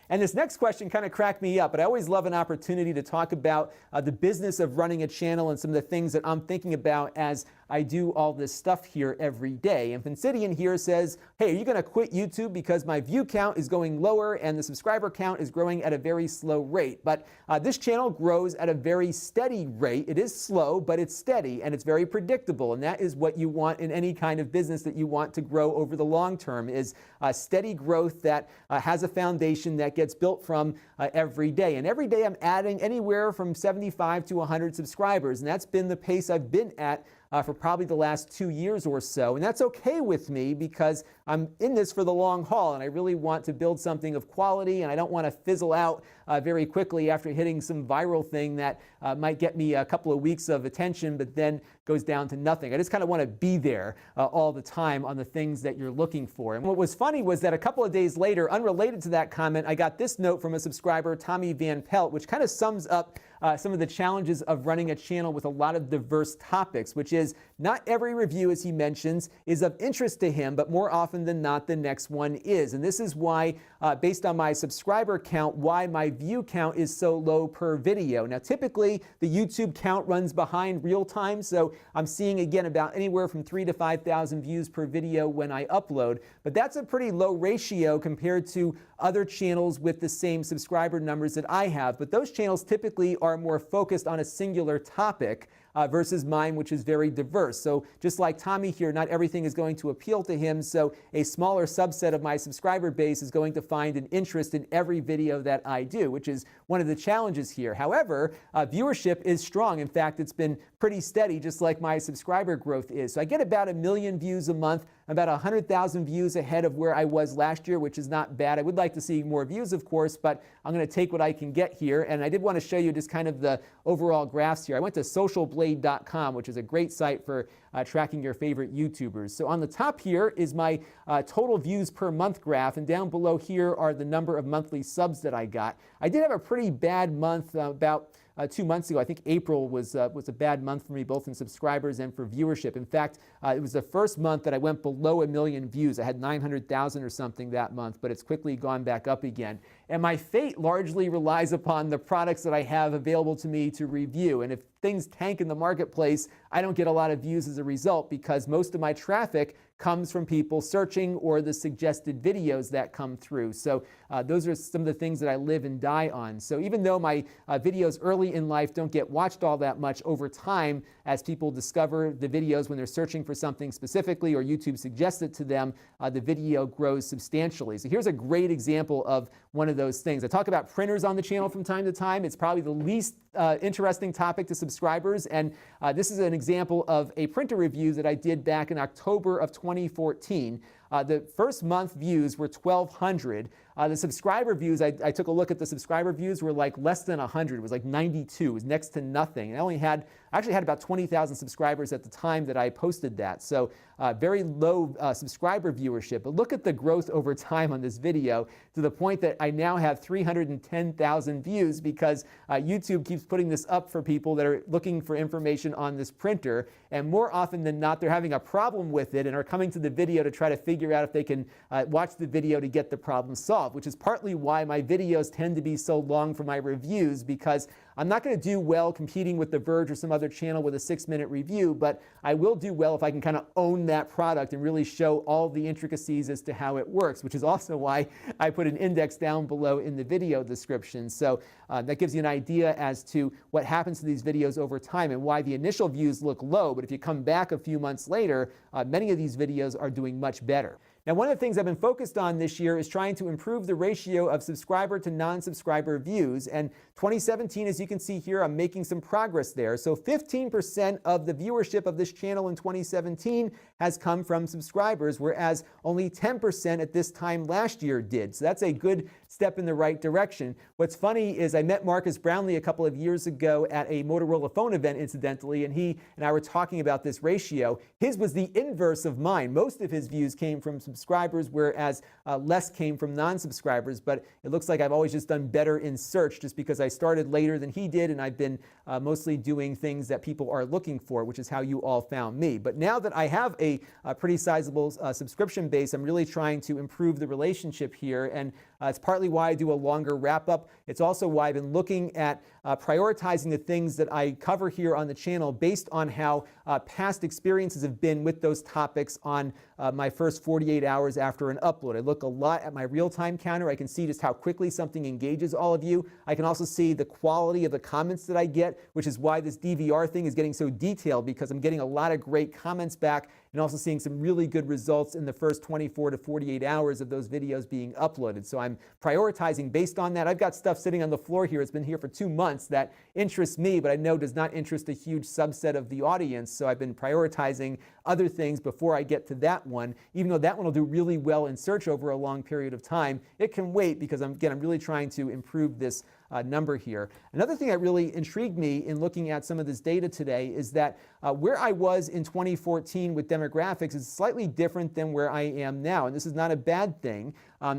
And this next question kind of cracked me up, but I always love an opportunity to talk about the business of running a channel and some of the things that I'm thinking about as I do all this stuff here every day. And Finsidian here says, hey, are you going to quit YouTube because my view count is going lower and the subscriber count is growing at a very slow rate? But this channel grows at a very steady rate. It is slow, but it's steady and it's very predictable. And that is what you want in any kind of business that you want to grow over the long term, is steady growth that has a foundation that gets built from every day. And every day I'm adding anywhere from 75 to 100 subscribers. And that's been the pace I've been at for probably the last 2 years or so. And that's okay with me because I'm in this for the long haul and I really want to build something of quality, and I don't want to fizzle out very quickly after hitting some viral thing that might get me a couple of weeks of attention but then goes down to nothing. I just kind of want to be there all the time on the things that you're looking for. And what was funny was that a couple of days later, unrelated to that comment, I got this note from a subscriber, Tommy Van Pelt, which kind of sums up some of the challenges of running a channel with a lot of diverse topics, which is not every review, as he mentions, is of interest to him, but more often than not, the next one is. And this is why, based on my subscriber count, why my view count is so low per video. Now, typically, the YouTube count runs behind real time, so I'm seeing, again, about anywhere from 3,000 to 5,000 views per video when I upload. But that's a pretty low ratio compared to other channels with the same subscriber numbers that I have. But those channels typically are more focused on a singular topic versus mine, which is very diverse. So just like Tommy here, not everything is going to appeal to him, so a smaller subset of my subscriber base is going to find an interest in every video that I do, which is one of the challenges here. However, viewership is strong. In fact, it's been pretty steady, just like my subscriber growth is. So I get about 1 million views a month, about 100,000 views ahead of where I was last year, which is not bad. I would like to see more views, of course, but I'm going to take what I can get here. And I did want to show you just kind of the overall graphs here. I went to socialblade.com, which is a great site for tracking your favorite YouTubers. So on the top here is my total views per month graph, and down below here are the number of monthly subs that I got. I did have a pretty bad month about 2 months ago. I think April was a bad month for me, both in subscribers and for viewership. In fact, it was the first month that I went below 1 million views. I had 900,000 or something that month, but it's quickly gone back up again. And my fate largely relies upon the products that I have available to me to review. And if things tank in the marketplace, I don't get a lot of views as a result, because most of my traffic comes from people searching or the suggested videos that come through. So those are some of the things that I live and die on. So even though my videos early in life don't get watched all that much, over time, as people discover the videos when they're searching for something specifically or YouTube suggests it to them, the video grows substantially. So here's a great example of one of those things. I talk about printers on the channel from time to time. It's probably the least interesting topic to subscribers, and this is an example of a printer review that I did back in October of 2014. The first month views were 1,200. The subscriber views, I took a look at the subscriber views, were like less than 100. It was like 92. It was next to nothing. And I actually had about 20,000 subscribers at the time that I posted that. So very low subscriber viewership. But look at the growth over time on this video, to the point that I now have 310,000 views, because YouTube keeps putting this up for people that are looking for information on this printer. And more often than not, they're having a problem with it and are coming to the video to try to figure out if they can watch the video to get the problem solved, which is partly why my videos tend to be so long for my reviews, because I'm not going to do well competing with The Verge or some other channel with a 6-minute review, but I will do well if I can kind of own that product and really show all the intricacies as to how it works, which is also why I put an index down below in the video description. So that gives you an idea as to what happens to these videos over time and why the initial views look low, but if you come back a few months later, many of these videos are doing much better. Now, one of the things I've been focused on this year is trying to improve the ratio of subscriber to non-subscriber views. And 2017, as you can see here, I'm making some progress there. So 15% of the viewership of this channel in 2017 has come from subscribers, whereas only 10% at this time last year did. So that's a good step in the right direction. What's funny is I met Marcus Brownlee a couple of years ago at a Motorola phone event, incidentally, and he and I were talking about this ratio. His was the inverse of mine. Most of his views came from subscribers, whereas less came from non-subscribers. But it looks like I've always just done better in search, just because I started later than he did, and I've been mostly doing things that people are looking for, which is how you all found me. But now that I have a pretty sizable subscription base, I'm really trying to improve the relationship here, and It's partly why I do a longer wrap-up. It's also why I've been looking at prioritizing the things that I cover here on the channel based on how past experiences have been with those topics on my first 48 hours after an upload. I look a lot at my real-time counter. I can see just how quickly something engages all of you. I can also see the quality of the comments that I get, which is why this DVR thing is getting so detailed, because I'm getting a lot of great comments back and also seeing some really good results in the first 24 to 48 hours of those videos being uploaded. So I'm prioritizing based on that. I've got stuff sitting on the floor here. It's been here for 2 months that interests me, but I know does not interest a huge subset of the audience. So I've been prioritizing other things before I get to that one. Even though that one will do really well in search over a long period of time, it can wait because I'm really trying to improve this number here. Another thing that really intrigued me in looking at some of this data today is that where I was in 2014 with demographics is slightly different than where I am now, and this is not a bad thing.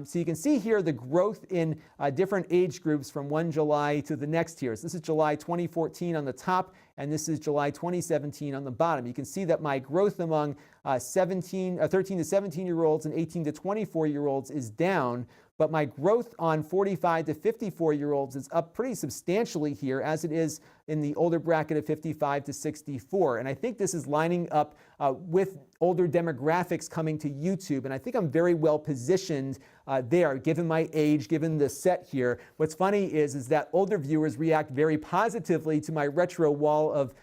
So you can see here the growth in different age groups from 1 July to the next here. So this is July 2014 on the top, and this is July 2017 on the bottom. You can see that my growth among 13 to 17-year-olds and 18 to 24-year-olds is down, but my growth on 45 to 54-year-olds is up pretty substantially here, as it is in the older bracket of 55 to 64. And I think this is lining up with older demographics coming to YouTube, and I think I'm very well positioned there, given my age, given the set here. What's funny is that older viewers react very positively to my retro wall of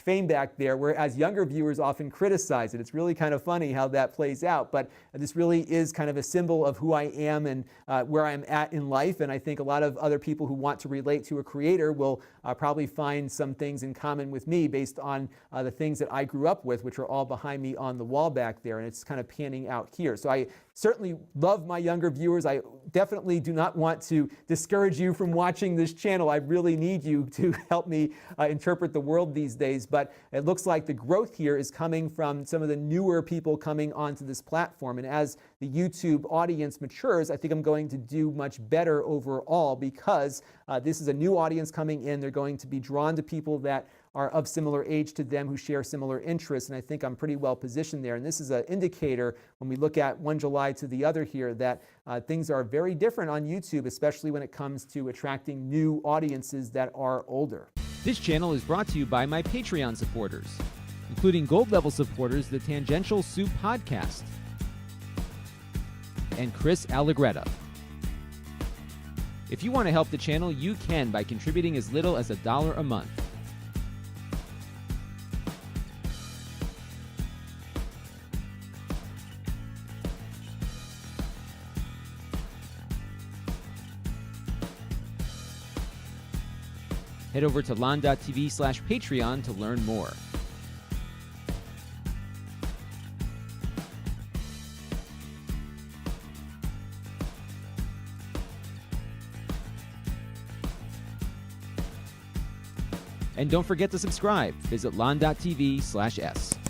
fame back there, whereas younger viewers often criticize it. It's really kind of funny how that plays out, but this really is kind of a symbol of who I am and where I'm at in life, and I think a lot of other people who want to relate to a creator will probably find some things in common with me based on the things that I grew up with, which are all behind me on the wall back there, and it's kind of panning out here. So I certainly love my younger viewers. I definitely do not want to discourage you from watching this channel. I really need you to help me interpret the world these days, but it looks like the growth here is coming from some of the newer people coming onto this platform, and as the YouTube audience matures, I think I'm going to do much better overall because this is a new audience coming in. They're going to be drawn to people that are of similar age to them, who share similar interests, and I think I'm pretty well positioned there. And this is an indicator when we look at 1 July to the other here that things are very different on YouTube, especially when it comes to attracting new audiences that are older. This channel is brought to you by my Patreon supporters, including gold level supporters, the Tangential Soup Podcast, and Chris Allegretta. If you want to help the channel, you can by contributing as little as $1 a month. Head over to Lon.TV/Patreon to learn more. And don't forget to subscribe. Visit Lon.TV/S.